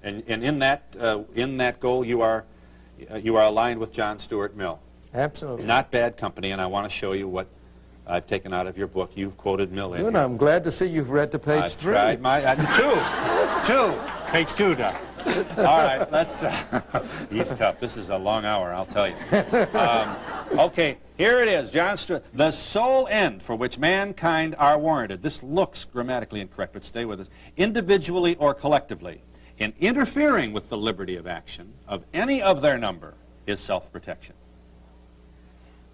And in that goal, you are aligned with John Stuart Mill. Absolutely. Not bad company, and I want to show you what I've taken out of your book. You've quoted Mill in Good. here. I'm glad to see you've read to page 3. Tried my two. Page 2, Doc. All right, let's. He's tough. This is a long hour, I'll tell you. Okay, here it is, John Stuart. The sole end for which mankind are warranted. This looks grammatically incorrect, but stay with us. Individually or collectively, in interfering with the liberty of action of any of their number, is self-protection.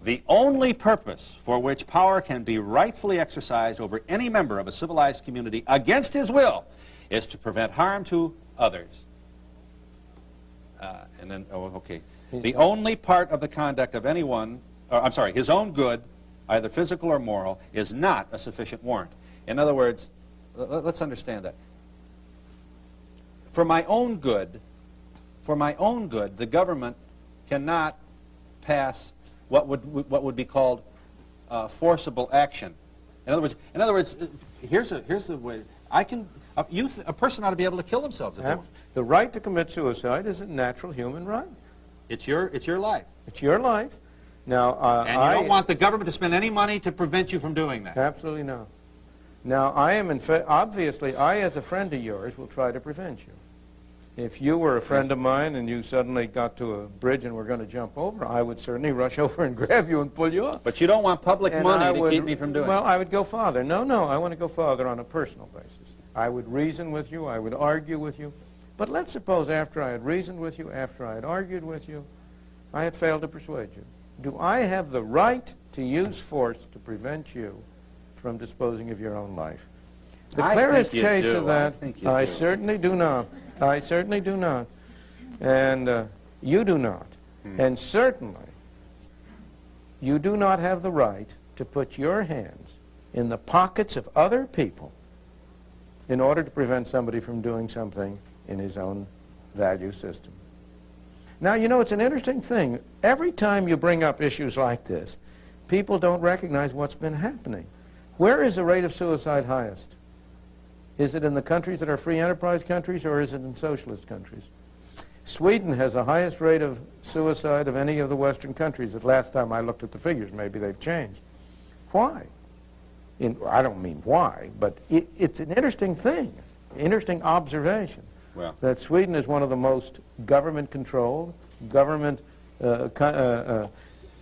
The only purpose for which power can be rightfully exercised over any member of a civilized community against his will is to prevent harm to others. The only part of the conduct of anyone, his own good, either physical or moral, is not a sufficient warrant. In other words, let's understand that. For my own good, the government cannot pass what would be called forcible action. In other words, here's the way a person ought to be able to kill themselves if they want. The right to commit suicide is a natural human right. It's your life. It's your life. Now, and you don't want the government to spend any money to prevent you from doing that. Absolutely not. Now, I am obviously, I as a friend of yours will try to prevent you. If you were a friend of mine and you suddenly got to a bridge and were going to jump over, I would certainly rush over and grab you and pull you up. But you don't want public money to keep me from doing it. Well, I would go farther. No, I want to go farther on a personal basis. I would reason with you. I would argue with you. But let's suppose after I had reasoned with you, after I had argued with you, I had failed to persuade you. Do I have the right to use force to prevent you from disposing of your own life? The clearest case of that, I certainly do not. I certainly do not. And you do not. And certainly, you do not have the right to put your hands in the pockets of other people in order to prevent somebody from doing something in his own value system. Now, you know, it's an interesting thing. Every time you bring up issues like this, people don't recognize what's been happening. Where is the rate of suicide highest? Is it in the countries that are free enterprise countries, or is it in socialist countries? Sweden has the highest rate of suicide of any of the Western countries. The last time I looked at the figures, maybe they've changed. Why? I don't mean why, but it's an interesting thing, interesting observation, that Sweden is one of the most government-controlled,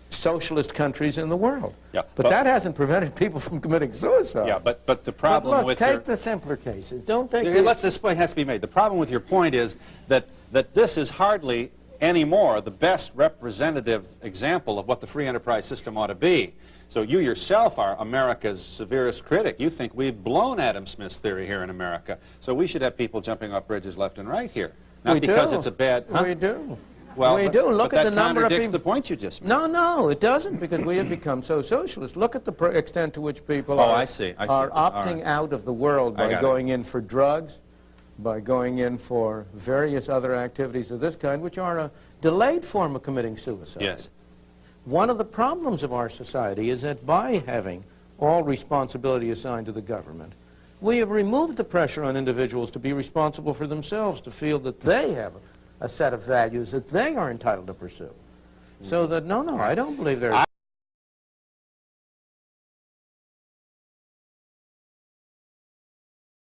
socialist countries in the world. Yeah, but that hasn't prevented people from committing suicide. Yeah, but the problem with take the simpler cases. Don't take this point has to be made. The problem with your point is that this is hardly anymore the best representative example of what the free enterprise system ought to be. So you yourself are America's severest critic. You think we've blown Adam Smith's theory here in America. So we should have people jumping off bridges left and right here. Not because it's a bad... We do. Well, we do. Look at the number of people. That contradicts the point you just made. No, it doesn't, because we have become so socialist. Look at the extent to which people are opting out of the world by going in for drugs, by going in for various other activities of this kind, which are a delayed form of committing suicide. Yes. One of the problems of our society is that by having all responsibility assigned to the government, we have removed the pressure on individuals to be responsible for themselves, to feel that they have a set of values that they are entitled to pursue. So that, no, I don't believe there's...